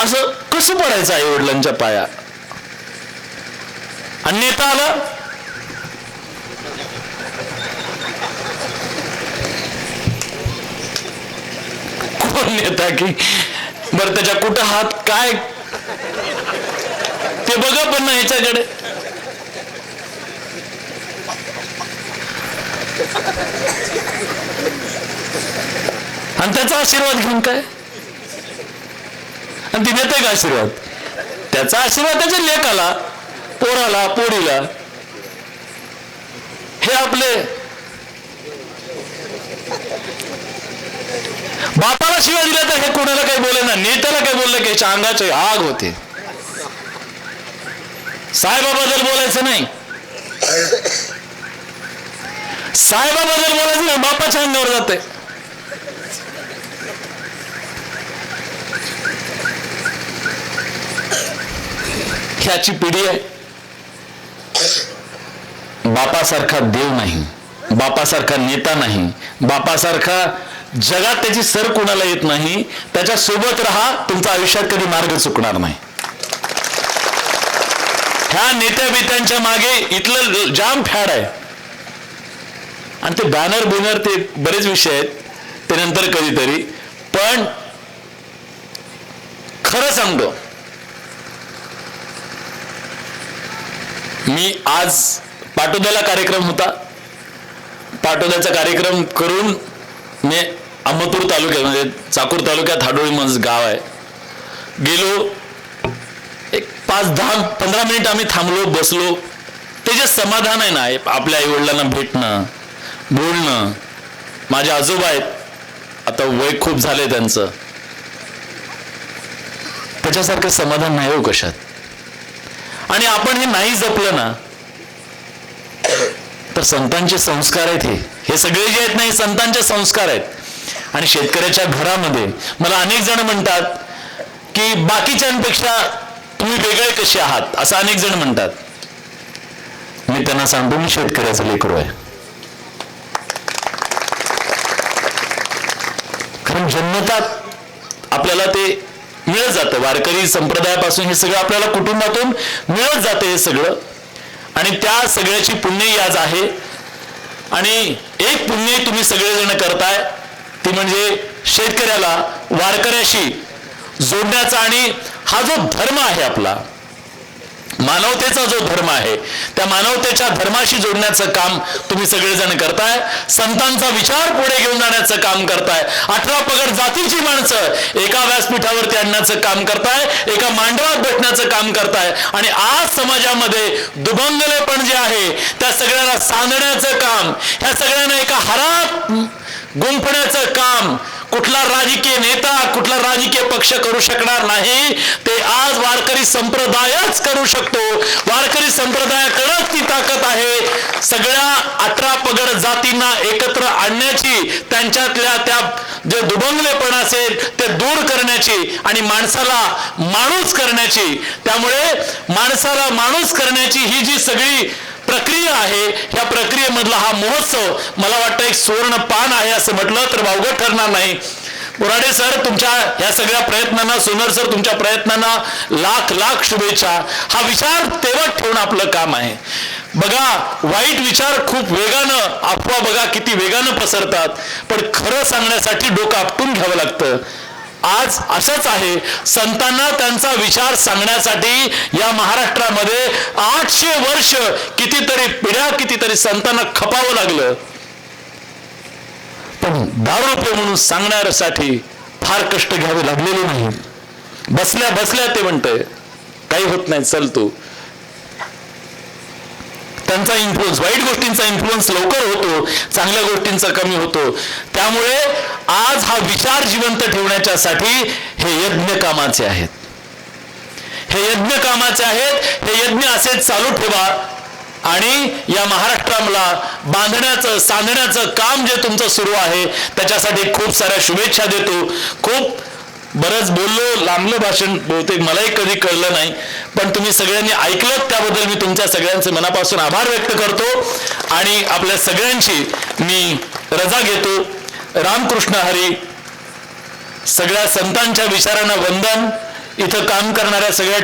असं कसं पडायचं आई वडिलांच्या पाया? आणि नेता आला, कोण नेता की बरं त्याच्या कुठं हात काय ते बघा पण नाही ह्याच्याकडे. आणि त्याचा आशीर्वाद घेऊन काय? आणि ती देते का आशीर्वाद? त्याचा आशीर्वाद त्याच्या लेकाला, पोराला, पोरीला. हे आपले बापाला शिवाय दिला तर हे कोणाला काही बोले ना, नेत्याला काही बोललं की अंगाचे आग होते. साहेबाबद्दल बोलायचं नाही, साहेबाबद्दल बोलायचं नाही, बापाच्या अंगावर जाते. ह्याची पिढी आहे. बापासारखा देव नाही, बापासारखा नेता नाही, बापासारखा जगात त्याची सर कोणाला येत नाही. त्याच्या सोबत राहा, तुमच्या आयुष्यात कधी मार्ग चुकणार नाही. ह्या नेत्या बित्यांच्या मागे इथलं जाम फॅड आहे. आणि ते बॅनर बिनर ते बरेच विषय आहेत, ते नंतर कधीतरी. पण खरं सांगतो, मी आज पाटोद्याला कार्यक्रम होता, पाटोद्याचा कार्यक्रम करून मी अहमदपूर तालुक्यात म्हणजे चाकूर तालुक्यात हाडोळी मज गाव आहे, गेलो. एक 5-10-15 मिनिट आम्ही थांबलो, बसलो. ते जे समाधान आहे ना, आपल्या आई वडिलांना भेटणं, बोलणं. माझे आजोबा आहेत, आता वय खूप झाले त्यांचं, त्याच्यासारखं समाधान नाही हो कशात. आणि आपण हे नाही जपलं ना तर संतांचे संस्कार आहेत हे सगळे जे आहेत ना, हे संतांचे संस्कार आहेत. आणि शेतकऱ्याच्या घरामध्ये मला अनेक जण म्हणतात की बाकीच्यांपेक्षा तुम्ही वेगळे कसे आहात, असं अनेक जण म्हणतात. मी त्यांना सांगतो, मी शेतकऱ्याचं लेकरू आहे. कारण जन्मतात आपल्याला ते मिळत जातं. वारकरी संप्रदायापासून हे सगळं आपल्याला कुटुंबातून मिळत जाते हे सगळं. आणि त्या सगळ्याची पुण्य आज आहे. आणि एक पुण्य तुम्ही सगळेजण करताय, ती म्हणजे शेतकऱ्याला वारकऱ्याशी जोडण्याचा. आणि हा जो धर्म आहे आपला, मानवतेचा जो धर्म आहे, त्या मानवतेच्या धर्माशी जोडण्याचं काम तुम्ही सगळेजण करताय. संतांचा विचार पुढे घेऊन जाण्याचं काम करताय. 18 पगड जातीची माणसं एका व्यासपीठावरती आणण्याचं काम करताय, एका मांडवात भेटण्याचं काम करताय. आणि आज समाजामध्ये दुभंगलेपण जे आहे त्या सगळ्यांना सांधण्याचं काम, ह्या सगळ्यांना एका हारात गुंफण्याचं काम कुठला राजकीय नेता, कुठला राजकीय पक्ष करू शकणार नाही. ते आज वारकरी संप्रदायच करू शकतो. वारकरी संप्रदायाकडेच ती ताकद आहे सगळ्या 18 पगड जातींना एकत्र आणण्याची, त्यांच्यातल्या त्या जे दुभंगलेपण असेल ते दूर करण्याची आणि माणसाला माणूस करण्याची. त्यामुळे माणसाला माणूस करण्याची ही जी सगळी प्रक्रिया आहे, ह्या प्रक्रियेमधला हा महोत्सव मला वाटतं एक सुवर्ण पान आहे असं म्हटलं तर वावगं ठरणार नाही. बोराडे सर, तुमच्या या सगळ्या प्रयत्नांना, सोनर सर तुमच्या प्रयत्नांना लाख लाख शुभेच्छा. हा विचार तेवत ठेवणं आपलं काम आहे. बघा, वाईट विचार खूप वेगानं, अफवा बघा किती वेगानं पसरतात, पण खरं सांगण्यासाठी डोकं आपटून घ्यावं लागतं. आज असंच आहे. संतांना त्यांचा विचार सांगण्यासाठी या महाराष्ट्रामध्ये 800 वर्ष कितीतरी पिढ्या, कितीतरी संतांना खपावं लागलं. पण दारू पे म्हणून सांगण्यासाठी फार कष्ट घ्यावे लागलेले नाही. बसल्या बसल्या ते म्हणतंय काही होत नाही, चल तू. त्यांचा इन्फ्लुएन्स, वाईट गोष्टींचा इन्फ्लुएन्स लवकर होतो, चांगल्या गोष्टींचा कमी होतो. त्यामुळे आज हा विचार जिवंत ठेवण्याच्यासाठी हे यज्ञ कामाचे आहेत. हे यज्ञ कामाचे आहेत. हे यज्ञ असेच चालू ठेवा. आणि या महाराष्ट्राला बांधण्याचं, सांधण्याचं काम जे तुमचं सुरू आहे त्याच्यासाठी खूप साऱ्या शुभेच्छा देतो. खूप बरंच बोललो, लांबलं भाषण बहुतेक मलाही कधी कळलं नाही, पण तुम्ही सगळ्यांनी ऐकलं त्याबद्दल मी तुमच्या सगळ्यांचे मनापासून आभार व्यक्त करतो. आणि आपल्या सगळ्यांची मी रजा घेतो. रामकृष्ण हरी. सगळ्या संतांच्या विचारांना वंदन. इथं काम करणाऱ्या सगळ्या